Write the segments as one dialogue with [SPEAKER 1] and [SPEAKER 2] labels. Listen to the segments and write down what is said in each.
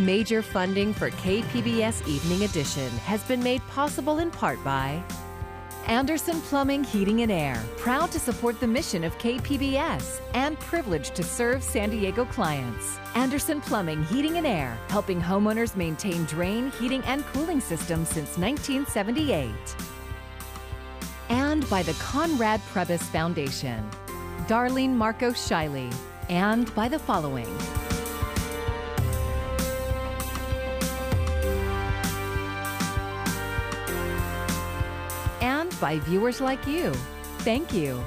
[SPEAKER 1] Major funding for KPBS Evening Edition has been made possible in part by Anderson Plumbing, Heating and Air, proud to support the mission of KPBS and privileged to serve San Diego clients. Anderson Plumbing, Heating and Air, helping homeowners maintain drain, heating, and cooling systems since 1978. And by the Conrad Prebys Foundation, Darlene Marco Shiley, and by the following. And by viewers like you. Thank you.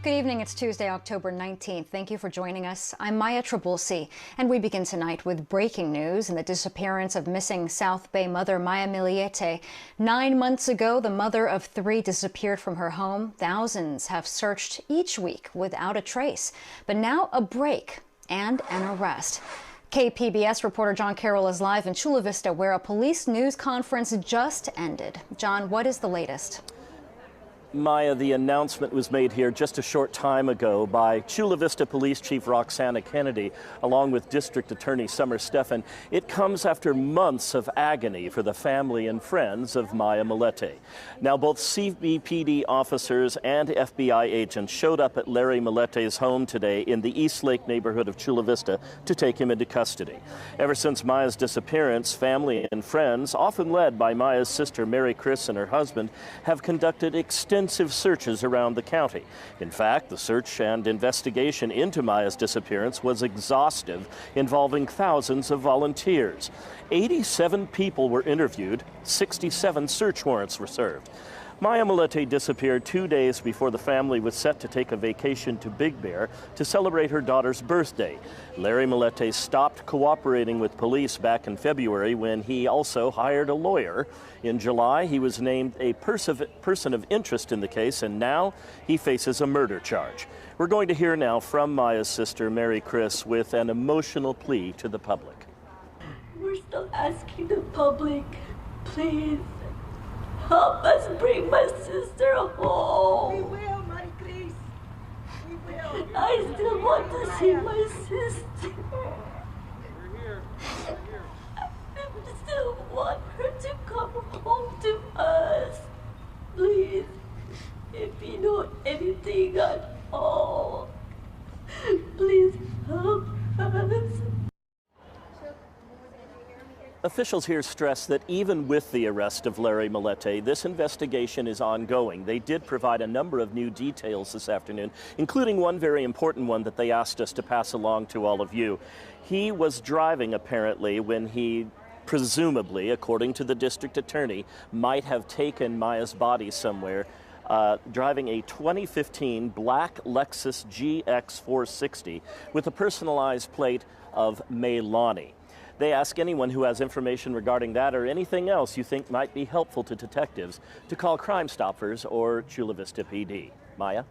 [SPEAKER 2] Good evening. It's Tuesday, October 19th. Thank you for joining us. I'm Maya Millete, and we begin tonight with breaking news in the disappearance of missing South Bay mother Maya Millete. 9 months ago, the mother of 3 disappeared from her home. Thousands have searched each week without a trace. But now a break and an arrest. KPBS reporter John Carroll is live in Chula Vista, where a police news conference just ended. John, what is the latest?
[SPEAKER 3] Maya, the announcement was made here just a short time ago by Chula Vista Police Chief Roxana Kennedy, along with District Attorney Summer Stephan. It comes after months of agony for the family and friends of Maya Millete. Now, both CBPD officers and FBI agents showed up at Larry Millete's home today in the East Lake neighborhood of Chula Vista to take him into custody. Ever since Maya's disappearance, family and friends, often led by Maya's sister Mary Chris and her husband, have conducted extensive searches around the county. In fact, the search and investigation into Maya's disappearance was exhaustive, involving thousands of volunteers. 87 people were interviewed, 67 search warrants were served. Maya Millete disappeared 2 days before the family was set to take a vacation to Big Bear to celebrate her daughter's birthday. Larry Millete stopped cooperating with police back in February when he also hired a lawyer. In July, he was named a person of interest in the case, and now he faces a murder charge. We're going to hear now from Maya's sister, Mary Chris, with an emotional plea to the public.
[SPEAKER 4] We're still asking the public, please, help us bring my sister home.
[SPEAKER 5] We will, Mary Chris. We will.
[SPEAKER 4] I still want to see my sister.
[SPEAKER 5] We're here.
[SPEAKER 4] I still want her to come home to us. Please, if you know anything at all, please help us.
[SPEAKER 3] Officials here stress that even with the arrest of Larry Millete, this investigation is ongoing. They did provide a number of new details this afternoon, including one very important one that they asked us to pass along to all of you. He was driving, apparently, when he presumably, according to the district attorney, might have taken Maya's body somewhere, driving a 2015 black Lexus GX 460 with a personalized plate of Maylani. They ask anyone who has information regarding that or anything else you think might be helpful to detectives to call Crime Stoppers or Chula Vista PD. Maya?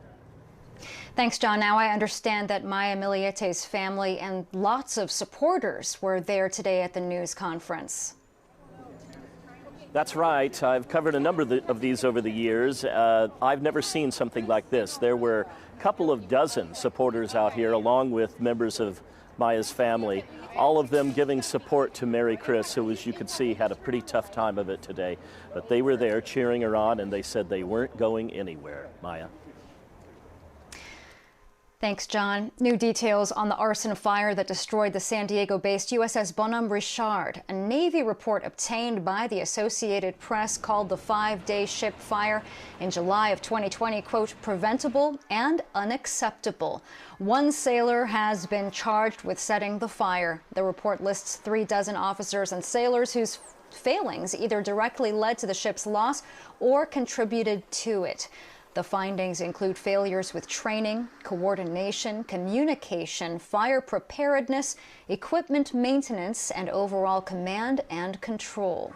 [SPEAKER 2] Thanks, John. Now I understand that Maya Millete's family and lots of supporters were there today at the news conference.
[SPEAKER 3] That's right. I've covered a number of these over the years. I've never seen something like this. There were a couple of dozen supporters out here, along with members of Maya's family, all of them giving support to Mary Chris, who, as you could see, had a pretty tough time of it today. But they were there cheering her on, and they said they weren't going anywhere. Maya?
[SPEAKER 2] Thanks, John. New details on the arson fire that destroyed the San Diego-based USS Bonhomme Richard. A Navy report obtained by the Associated Press called the 5-day ship fire in July of 2020, quote, preventable and unacceptable. One sailor has been charged with setting the fire. The report lists 36 officers and sailors whose failings either directly led to the ship's loss or contributed to it. The findings include failures with training, coordination, communication, fire preparedness, equipment maintenance, and overall command and control.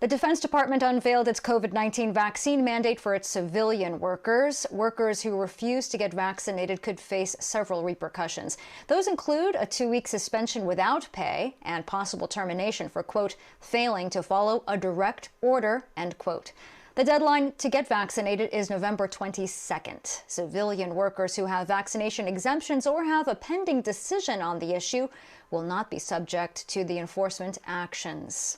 [SPEAKER 2] The Defense Department unveiled its COVID-19 vaccine mandate for its civilian workers. Workers who refuse to get vaccinated could face several repercussions. Those include a 2-week suspension without pay and possible termination for, quote, failing to follow a direct order, end quote. The deadline to get vaccinated is November 22nd. Civilian workers who have vaccination exemptions or have a pending decision on the issue will not be subject to the enforcement actions.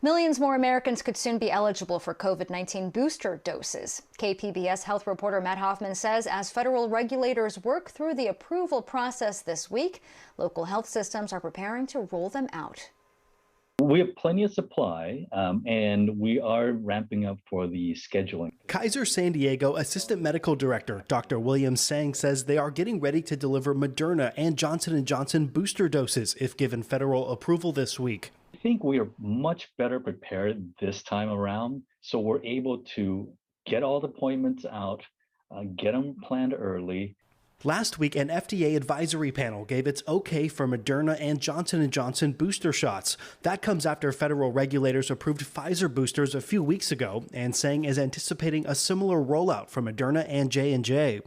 [SPEAKER 2] Millions more Americans could soon be eligible for COVID-19 booster doses. KPBS health reporter Matt Hoffman says as federal regulators work through the approval process this week, local health systems are preparing to roll them out.
[SPEAKER 6] We have plenty of supply, and we are ramping up for the scheduling.
[SPEAKER 7] Kaiser San Diego Assistant Medical Director Dr. William Sang says they are getting ready to deliver Moderna and Johnson & Johnson booster doses if given federal approval this week.
[SPEAKER 6] I think we are much better prepared this time around, so we're able to get all the appointments out, get them planned early.
[SPEAKER 7] Last week, an FDA advisory panel gave its okay for Moderna and Johnson & Johnson booster shots. That comes after federal regulators approved Pfizer boosters a few weeks ago, and Sang is anticipating a similar rollout for Moderna and J&J.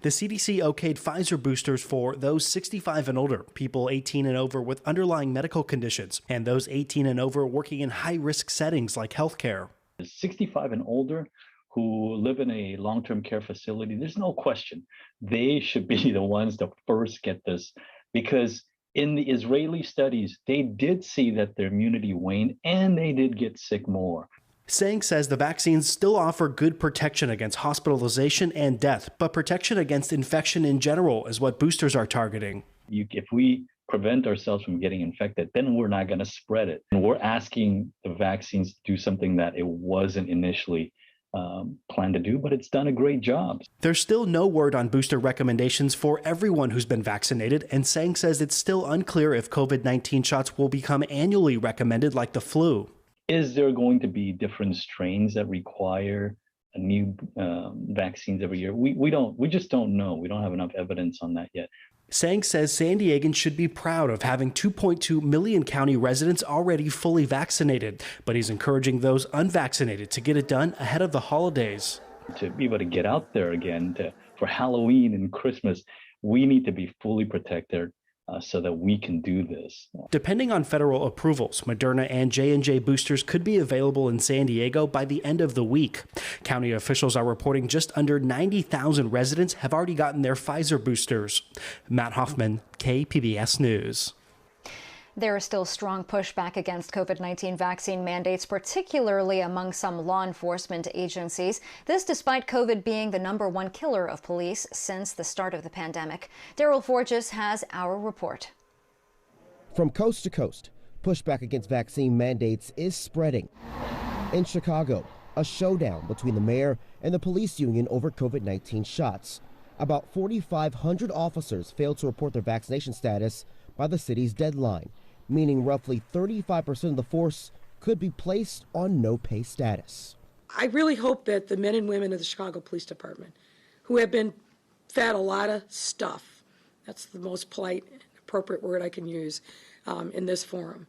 [SPEAKER 7] The CDC okayed Pfizer boosters for those 65 and older, people 18 and over with underlying medical conditions, and those 18 and over working in high-risk settings like healthcare.
[SPEAKER 6] 65 and older who live in a long-term care facility, there's no question they should be the ones to first get this, because in the Israeli studies, they did see that their immunity waned and they did get sick more.
[SPEAKER 7] Sang says the vaccines still offer good protection against hospitalization and death, but protection against infection in general is what boosters are targeting.
[SPEAKER 6] If we prevent ourselves from getting infected, then we're not going to spread it. And we're asking the vaccines to do something that it wasn't initially planned to do, but it's done a great job.
[SPEAKER 7] There's still no word on booster recommendations for everyone who's been vaccinated, and Sang says it's still unclear if COVID-19 shots will become annually recommended like the flu.
[SPEAKER 6] Is there going to be different strains that require a new vaccines every year? We just don't know. We don't have enough evidence on that yet.
[SPEAKER 7] Sang says San Diegans should be proud of having 2.2 million county residents already fully vaccinated, but he's encouraging those unvaccinated to get it done ahead of the holidays.
[SPEAKER 6] To be able to get out there again for Halloween and Christmas, we need to be fully protected so that we can do this.
[SPEAKER 7] Depending on federal approvals, Moderna and J&J boosters could be available in San Diego by the end of the week. County officials are reporting just under 90,000 residents have already gotten their Pfizer boosters. Matt Hoffman, KPBS News.
[SPEAKER 2] There is still strong pushback against COVID-19 vaccine mandates, particularly among some law enforcement agencies. This despite COVID being the #1 killer of police since the start of the pandemic. Daryl Forges has our report.
[SPEAKER 8] From coast to coast, pushback against vaccine mandates is spreading. In Chicago, a showdown between the mayor and the police union over COVID-19 shots. About 4,500 officers failed to report their vaccination status by the city's deadline, meaning roughly 35% of the force could be placed on no-pay status.
[SPEAKER 9] I really hope that the men and women of the Chicago Police Department, who have been fed a lot of stuff, that's the most polite and appropriate word I can use in this forum,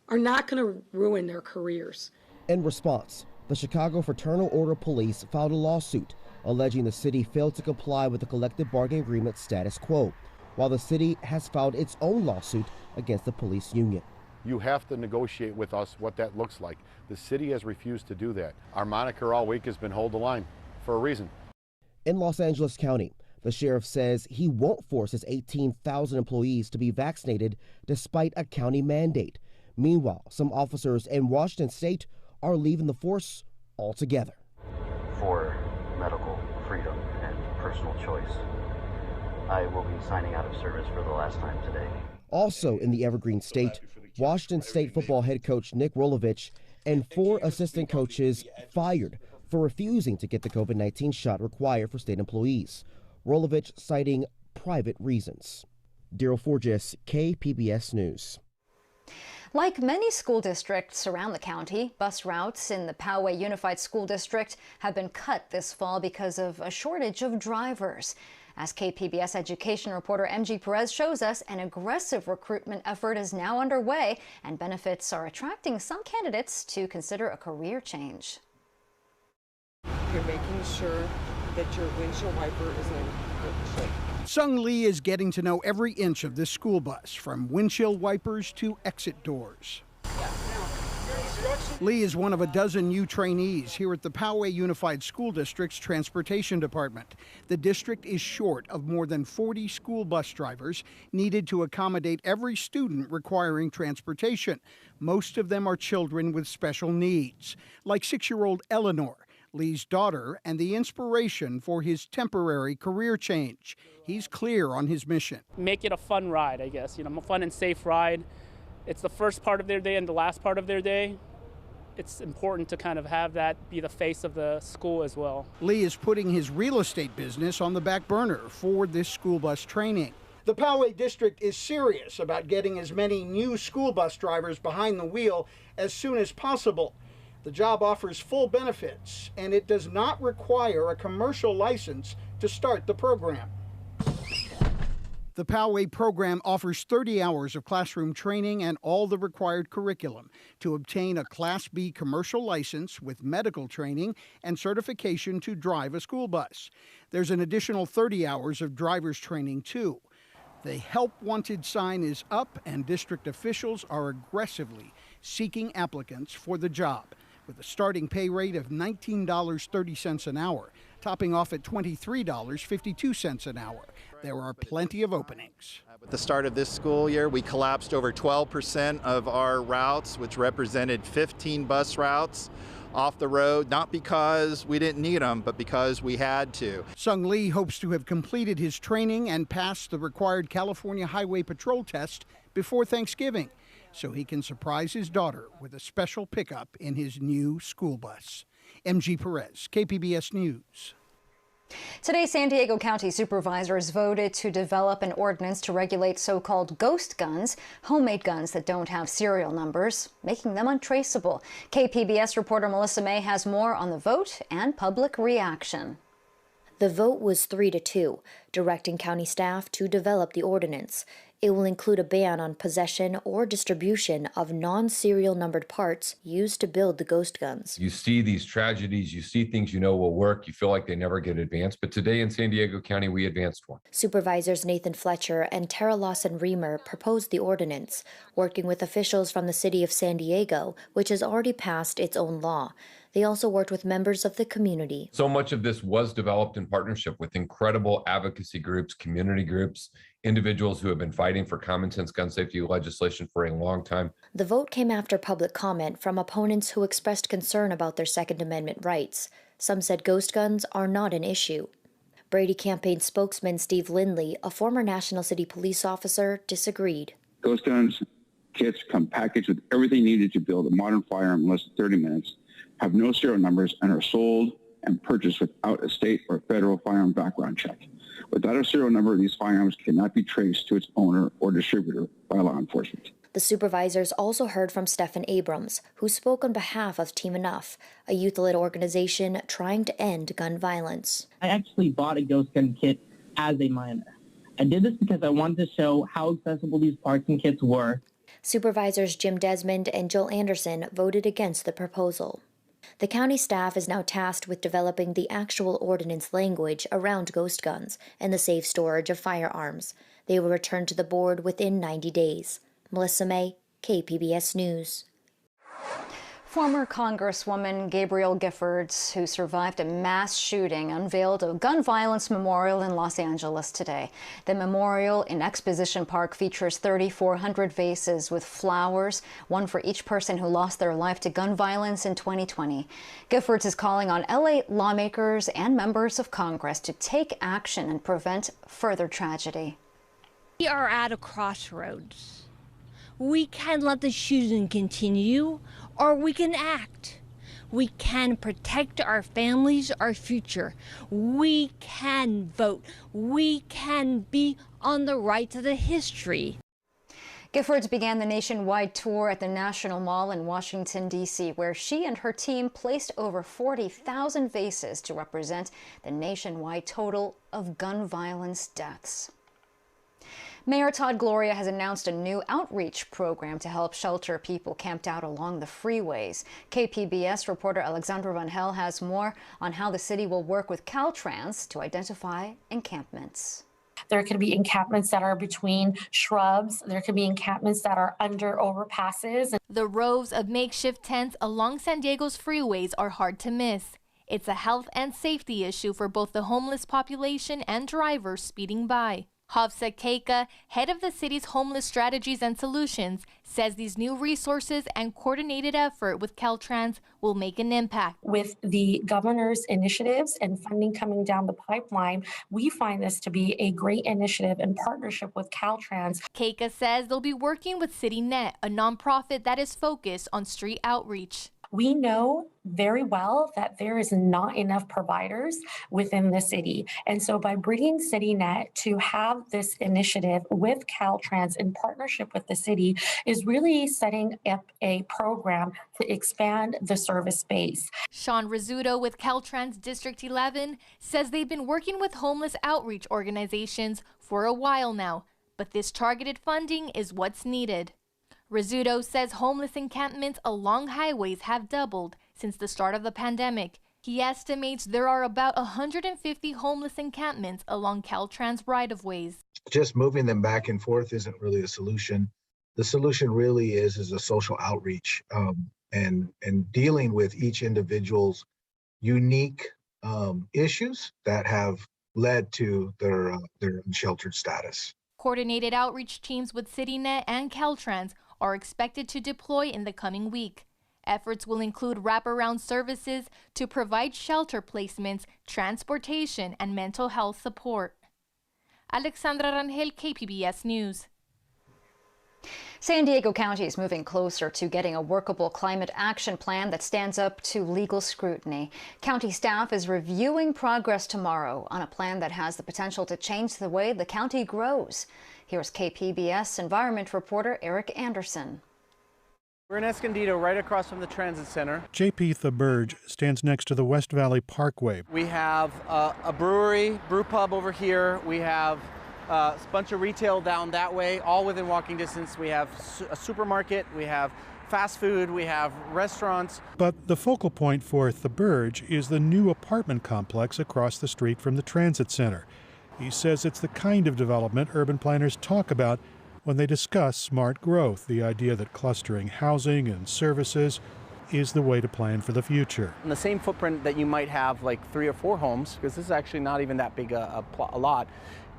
[SPEAKER 9] are not going to ruin their careers.
[SPEAKER 8] In response, the Chicago Fraternal Order Police filed a lawsuit alleging the city failed to comply with the collective bargaining agreement status quo, while the city has filed its own lawsuit against the police union.
[SPEAKER 10] You have to negotiate with us what that looks like. The city has refused to do that. Our moniker all week has been hold the line for a reason.
[SPEAKER 8] In Los Angeles County, the sheriff says he won't force his 18,000 employees to be vaccinated despite a county mandate. Meanwhile, some officers in Washington state are leaving the force altogether.
[SPEAKER 11] For medical freedom and personal choice, I will be signing out of service for the last time today.
[SPEAKER 8] Also in the Evergreen State, Washington State football head coach Nick Rolovich and 4 assistant coaches fired for refusing to get the COVID-19 shot required for state employees. Rolovich citing private reasons. Daryl Forges, KPBS News.
[SPEAKER 2] Like many school districts around the county, bus routes in the Poway Unified School District have been cut this fall because of a shortage of drivers. As KPBS education reporter MG Perez shows us, an aggressive recruitment effort is now underway, and benefits are attracting some candidates to consider a career change.
[SPEAKER 5] You're making sure that your windshield wiper is in good shape.
[SPEAKER 12] Sung Lee is getting to know every inch of this school bus, from windshield wipers to exit doors. Lee is one of a dozen new trainees here at the Poway Unified School District's Transportation Department. The district is short of more than 40 school bus drivers needed to accommodate every student requiring transportation. Most of them are children with special needs, like 6-year-old Eleanor, Lee's daughter, and the inspiration for his temporary career change. He's clear on his mission.
[SPEAKER 13] Make it a fun ride, I guess, a fun and safe ride. It's the first part of their day and the last part of their day. It's important to kind of have that be the face of the school as well.
[SPEAKER 12] Lee is putting his real estate business on the back burner for this school bus training. The Poway district is serious about getting as many new school bus drivers behind the wheel as soon as possible. The job offers full benefits, and it does not require a commercial license to start the program. The Poway program offers 30 hours of classroom training and all the required curriculum to obtain a Class B commercial license with medical training and certification to drive a school bus. There's an additional 30 hours of driver's training, too. The Help Wanted sign is up, and district officials are aggressively seeking applicants for the job, with a starting pay rate of $19.30 an hour, topping off at $23.52 an hour. There are plenty of openings.
[SPEAKER 14] At the start of this school year, we collapsed over 12% of our routes, which represented 15 bus routes off the road, not because we didn't need them, but because we had to.
[SPEAKER 12] Sung Lee hopes to have completed his training and passed the required California Highway Patrol test before Thanksgiving, so he can surprise his daughter with a special pickup in his new school bus. MG Perez, KPBS News.
[SPEAKER 2] Today, San Diego County supervisors voted to develop an ordinance to regulate so-called ghost guns, homemade guns that don't have serial numbers, making them untraceable. KPBS reporter Melissa May has more on the vote and public reaction.
[SPEAKER 15] The vote was 3-2, directing county staff to develop the ordinance. It will include a ban on possession or distribution of non-serial numbered parts used to build the ghost guns.
[SPEAKER 16] You see these tragedies, you see things you know will work, you feel like they never get advanced, but today in San Diego County we advanced one.
[SPEAKER 15] Supervisors Nathan Fletcher and Tara Lawson-Reamer proposed the ordinance, working with officials from the city of San Diego, which has already passed its own law. They also worked with members of the community.
[SPEAKER 16] So much of this was developed in partnership with incredible advocacy groups, community groups, individuals who have been fighting for common sense gun safety legislation for a long time.
[SPEAKER 15] The vote came after public comment from opponents who expressed concern about their Second Amendment rights. Some said ghost guns are not an issue. Brady campaign spokesman Steve Lindley, a former National City police officer, disagreed.
[SPEAKER 17] Ghost guns kits come packaged with everything needed to build a modern firearm in less than 30 minutes, have no serial numbers, and are sold and purchased without a state or federal firearm background check. Without a serial number, these firearms cannot be traced to its owner or distributor by law enforcement.
[SPEAKER 15] The supervisors also heard from Stephen Abrams, who spoke on behalf of Team Enough, a youth-led organization trying to end gun violence.
[SPEAKER 18] I actually bought a ghost gun kit as a minor. I did this because I wanted to show how accessible these parts and kits were.
[SPEAKER 15] Supervisors Jim Desmond and Joel Anderson voted against the proposal. The county staff is now tasked with developing the actual ordinance language around ghost guns and the safe storage of firearms. They will return to the board within 90 days. Melissa May, KPBS News.
[SPEAKER 2] Former Congresswoman Gabrielle Giffords, who survived a mass shooting, unveiled a gun violence memorial in Los Angeles today. The memorial in Exposition Park features 3,400 vases with flowers, one for each person who lost their life to gun violence in 2020. Giffords is calling on LA lawmakers and members of Congress to take action and prevent further tragedy.
[SPEAKER 19] We are at a crossroads. We can let the shooting continue, or we can act. We can protect our families, our future. We can vote. We can be on the right to the history.
[SPEAKER 2] Giffords began the nationwide tour at the National Mall in Washington, D.C., where she and her team placed over 40,000 vases to represent the nationwide total of gun violence deaths. Mayor Todd Gloria has announced a new outreach program to help shelter people camped out along the freeways. KPBS reporter Alexandra Van Hel has more on how the city will work with Caltrans to identify encampments.
[SPEAKER 20] There could be encampments that are between shrubs. There could be encampments that are under overpasses.
[SPEAKER 21] The rows of makeshift tents along San Diego's freeways are hard to miss. It's a health and safety issue for both the homeless population and drivers speeding by. Havsa Keika, head of the city's homeless strategies and solutions, says these new resources and coordinated effort with Caltrans will make an impact.
[SPEAKER 20] With the governor's initiatives and funding coming down the pipeline, we find this to be a great initiative in partnership with Caltrans.
[SPEAKER 21] Keika says they'll be working with CityNet, a nonprofit that is focused on street outreach.
[SPEAKER 20] We know very well that there is not enough providers within the city. And so by bringing CityNet to have this initiative with Caltrans in partnership with the city is really setting up a program to expand the service base.
[SPEAKER 21] Sean Rizzuto with Caltrans District 11 says they've been working with homeless outreach organizations for a while now, but this targeted funding is what's needed. Rizzuto says homeless encampments along highways have doubled since the start of the pandemic. He estimates there are about 150 homeless encampments along Caltrans right-of-ways.
[SPEAKER 22] Just moving them back and forth isn't really a solution. The solution really is a social outreach and dealing with each individual's unique issues that have led to their unsheltered status.
[SPEAKER 21] Coordinated outreach teams with CityNet and Caltrans are expected to deploy in the coming week. Efforts will include wraparound services to provide shelter placements, transportation, and mental health support. Alexandra Rangel, KPBS News.
[SPEAKER 2] San Diego County is moving closer to getting a workable climate action plan that stands up to legal scrutiny. County staff is reviewing progress tomorrow on a plan that has the potential to change the way the county grows. Here's KPBS environment reporter Eric Anderson.
[SPEAKER 23] We're in Escondido, right across from the Transit Center.
[SPEAKER 24] J.P. Thaberge stands next to the West Valley Parkway.
[SPEAKER 23] We have a brewery, brew pub over here. We have a bunch of retail down that way, all within walking distance. We have a supermarket, we have fast food, we have restaurants.
[SPEAKER 24] But the focal point for Thaberge is the new apartment complex across the street from the Transit Center. He says it's the kind of development urban planners talk about when they discuss smart growth, the idea that clustering housing and services is the way to plan for the future.
[SPEAKER 23] In the same footprint that you might have like 3 or 4 homes, because this is actually not even that big a lot,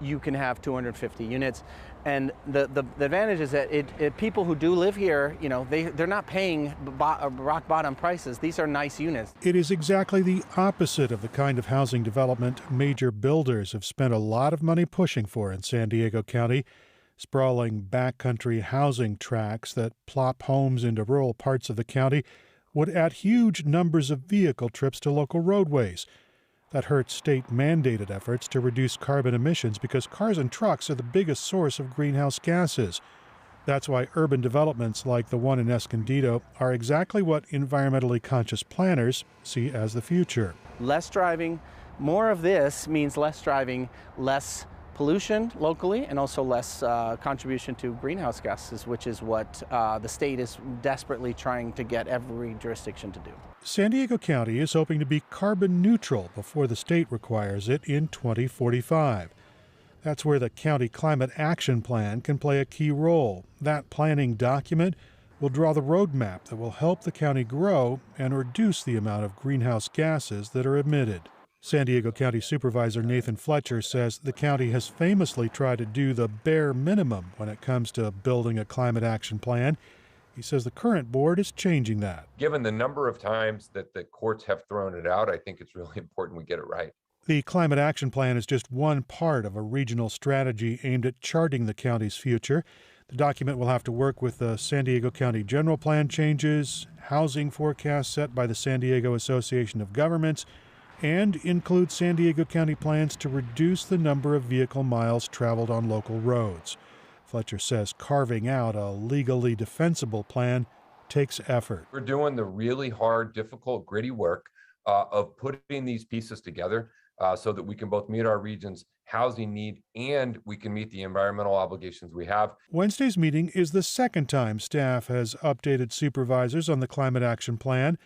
[SPEAKER 23] you can have 250 units. And the advantage is that people who do live here, you know, they're not paying rock bottom prices. These are nice units.
[SPEAKER 24] It is exactly the opposite of the kind of housing development major builders have spent a lot of money pushing for in San Diego County. Sprawling backcountry housing tracts that plop homes into rural parts of the county would add huge numbers of vehicle trips to local roadways. That hurts state-mandated efforts to reduce carbon emissions because cars and trucks are the biggest source of greenhouse gases. That's why urban developments like the one in Escondido are exactly what environmentally conscious planners see as the future.
[SPEAKER 23] Less driving, more of this means less driving, less pollution locally, and also less contribution to greenhouse gases, which is what the state is desperately trying to get every jurisdiction to do.
[SPEAKER 24] San Diego County is hoping to be carbon neutral before the state requires it in 2045. That's where the County Climate Action Plan can play a key role. That planning document will draw the roadmap that will help the county grow and reduce the amount of greenhouse gases that are emitted. San Diego County Supervisor Nathan Fletcher says the county has famously tried to do the bare minimum when it comes to building a climate action plan. He says the current board is changing that.
[SPEAKER 16] Given the number of times that the courts have thrown it out, I think it's really important we get it right.
[SPEAKER 24] The Climate Action Plan is just one part of a regional strategy aimed at charting the county's future. The document will have to work with the San Diego County General Plan changes, housing forecasts set by the San Diego Association of Governments, and include San Diego County plans to reduce the number of vehicle miles traveled on local roads. Fletcher says carving out a legally defensible plan takes effort.
[SPEAKER 16] We're doing the really hard, difficult, gritty work of putting these pieces together so that we can both meet our region's housing need and we can meet the environmental obligations we have.
[SPEAKER 24] Wednesday's meeting is the second time staff has updated supervisors on the Climate Action Plan.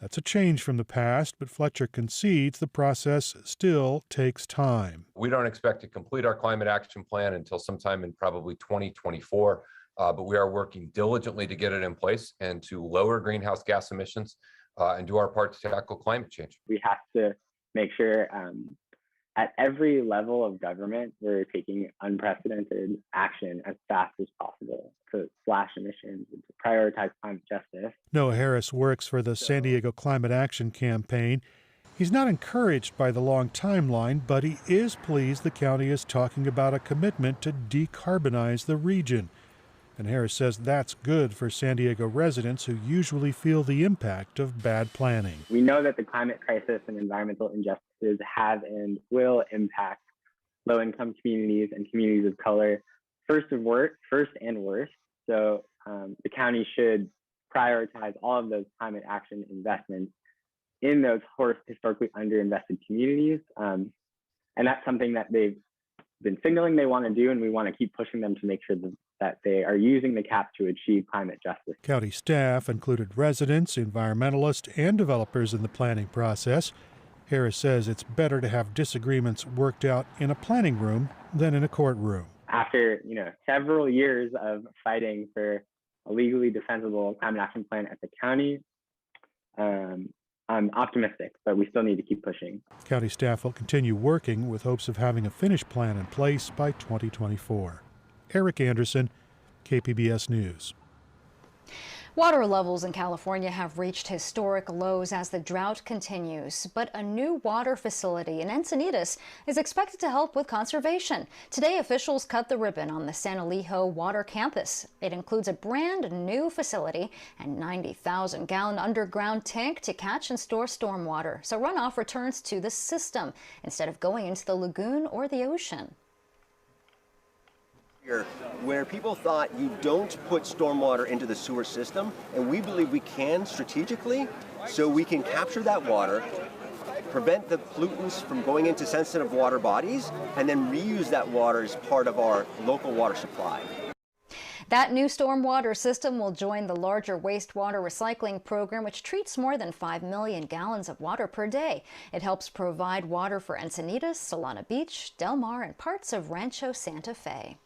[SPEAKER 24] That's a change from the past, but Fletcher concedes the process still takes time.
[SPEAKER 16] We don't expect to complete our climate action plan until sometime in probably 2024, but we are working diligently to get it in place and to lower greenhouse gas emissions and do our part to tackle climate change.
[SPEAKER 1] We have to make sure at every level of government, we're taking unprecedented action as fast as possible to slash emissions and to prioritize climate justice.
[SPEAKER 24] Noah Harris works for the San Diego Climate Action Campaign. He's not encouraged by the long timeline, but he is pleased the county is talking about a commitment to decarbonize the region. And Harris says that's good for San Diego residents who usually feel the impact of bad planning.
[SPEAKER 1] We know that the climate crisis and environmental injustices have and will impact low-income communities and communities of color first and worst. So the county should prioritize all of those climate action investments in those historically underinvested communities. And that's something that they've been signaling they want to do, and we want to keep pushing them to make sure that they are using the cap to achieve climate justice.
[SPEAKER 24] County staff included residents, environmentalists, and developers in the planning process. Harris says it's better to have disagreements worked out in a planning room than in a courtroom.
[SPEAKER 1] After several years of fighting for a legally defensible climate action plan at the county, I'm optimistic, but we still need to keep pushing.
[SPEAKER 24] County staff will continue working with hopes of having a finished plan in place by 2024. Eric Anderson, KPBS News.
[SPEAKER 2] Water levels in California have reached historic lows as the drought continues, but a new water facility in Encinitas is expected to help with conservation. Today, officials cut the ribbon on the San Elijo Water Campus. It includes a brand new facility and 90,000-gallon underground tank to catch and store stormwater, so runoff returns to the system instead of going into the lagoon or the ocean.
[SPEAKER 3] Where people thought you don't put stormwater into the sewer system, and we believe we can strategically, so we can capture that water, prevent the pollutants from going into sensitive water bodies, and then reuse that water as part of our local water supply.
[SPEAKER 2] That new stormwater system will join the larger wastewater recycling program, which treats more than 5 million gallons of water per day. It helps provide water for Encinitas, Solana Beach, Del Mar, and parts of Rancho Santa Fe.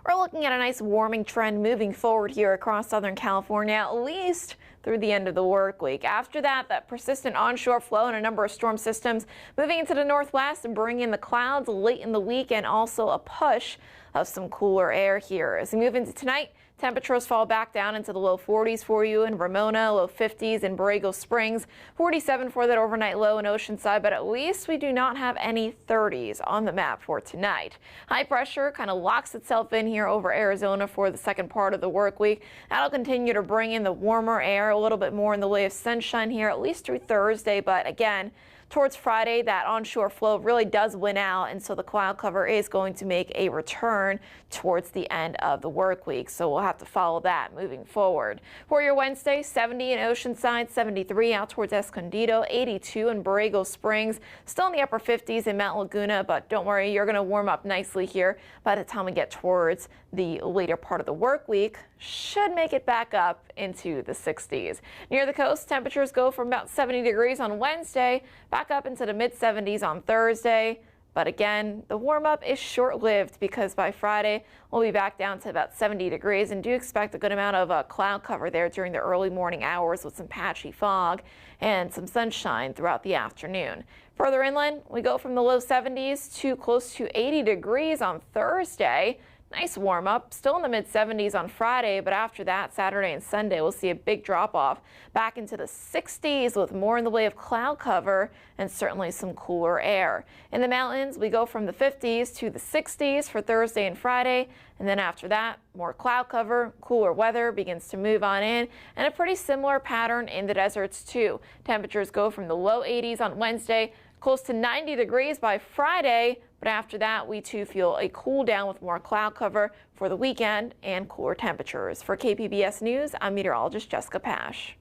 [SPEAKER 4] We're looking at a nice warming trend moving forward here across Southern California, at least through the end of the work week. After that, that persistent onshore flow and a number of storm systems moving into the northwest and bringing in the clouds late in the week, and also a push of some cooler air here. As we move into tonight, temperatures fall back down into the low 40s for you in Ramona, low 50s in Borrego Springs, 47 for that overnight low in Oceanside, but at least we do not have any 30s on the map for tonight. High pressure kind of locks itself in here over Arizona for the second part of the work week. That'll continue to bring in the warmer air, a little bit more in the way of sunshine here, at least through Thursday, but again, towards Friday, that onshore flow really does win out, and so the cloud cover is going to make a return towards the end of the work week. So we'll have to follow that moving forward. For your Wednesday, 70 in Oceanside, 73 out towards Escondido, 82 in Borrego Springs, still in the upper 50s in Mount Laguna, but don't worry, you're going to warm up nicely here by the time we get towards the later part of the work week. Should make it back up into the 60s. Near the coast, temperatures go from about 70 degrees on Wednesday back up into the mid-70s on Thursday. But again, the warm-up is short-lived because by Friday, we'll be back down to about 70 degrees and do expect a good amount of cloud cover there during the early morning hours with some patchy fog and some sunshine throughout the afternoon. Further inland, we go from the low 70s to close to 80 degrees on Thursday. Nice warm up, still in the mid-70s on Friday, but after that, Saturday and Sunday, we'll see a big drop off back into the 60s with more in the way of cloud cover and certainly some cooler air. In the mountains, we go from the 50s to the 60s for Thursday and Friday, and then after that, more cloud cover, cooler weather begins to move on in, and a pretty similar pattern in the deserts too. Temperatures go from the low 80s on Wednesday, close to 90 degrees by Friday, but after that, we too feel a cool down with more cloud cover for the weekend and cooler temperatures. For KPBS News, I'm meteorologist Jessica Pash.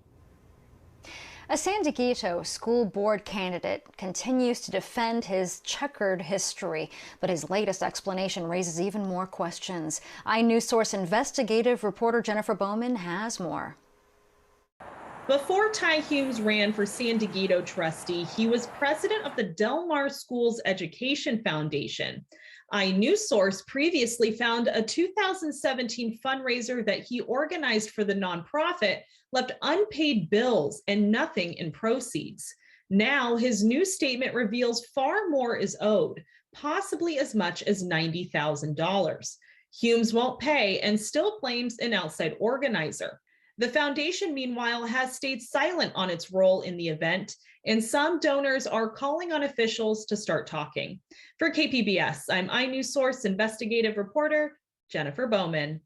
[SPEAKER 2] A San Diego school board candidate continues to defend his checkered history, but his latest explanation raises even more questions. iNewsSource investigative reporter Jennifer Bowman has more.
[SPEAKER 6] Before Ty Humes ran for San Diego trustee, he was president of the Del Mar Schools Education Foundation. iNewsSource previously found a 2017 fundraiser that he organized for the nonprofit left unpaid bills and nothing in proceeds. Now, his new statement reveals far more is owed, possibly as much as $90,000. Humes won't pay and still blames an outside organizer. The foundation, meanwhile, has stayed silent on its role in the event, and some donors are calling on officials to start talking. For KPBS, I'm iNewsSource investigative reporter Jennifer Bowman.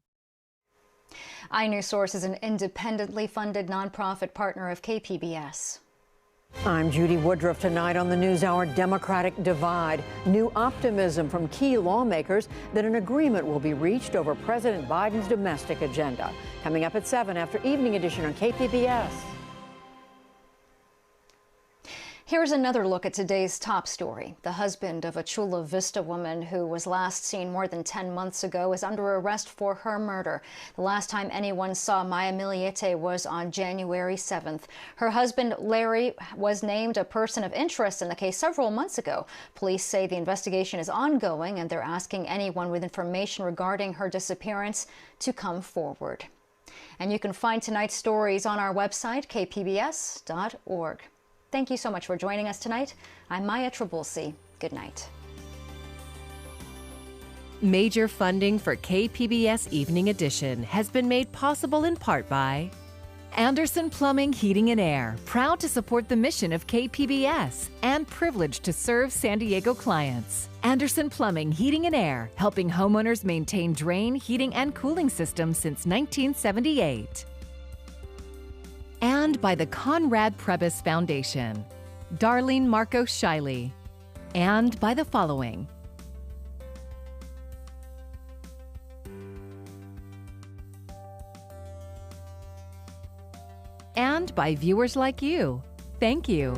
[SPEAKER 2] iNewsSource is an independently funded nonprofit partner of KPBS.
[SPEAKER 7] I'm Judy Woodruff. Tonight on the NewsHour, Democratic divide. New optimism from key lawmakers that an agreement will be reached over President Biden's domestic agenda. Coming up at 7 after Evening Edition on KPBS.
[SPEAKER 2] Here's another look at today's top story. The husband of a Chula Vista woman who was last seen more than 10 months ago is under arrest for her murder. The last time anyone saw Maya Millete was on January 7th. Her husband, Larry, was named a person of interest in the case several months ago. Police say the investigation is ongoing and they're asking anyone with information regarding her disappearance to come forward. And you can find tonight's stories on our website, kpbs.org. Thank you so much for joining us tonight. I'm Maya Trabulsi. Good night.
[SPEAKER 9] Major funding for KPBS Evening Edition has been made possible in part by Anderson Plumbing, Heating and Air, proud to support the mission of KPBS and privileged to serve San Diego clients. Anderson Plumbing, Heating and Air, helping homeowners maintain drain, heating, and cooling systems since 1978. And by the Conrad Prebys Foundation, Darlene Marcos Shiley, and by the following. And by viewers like you. Thank you.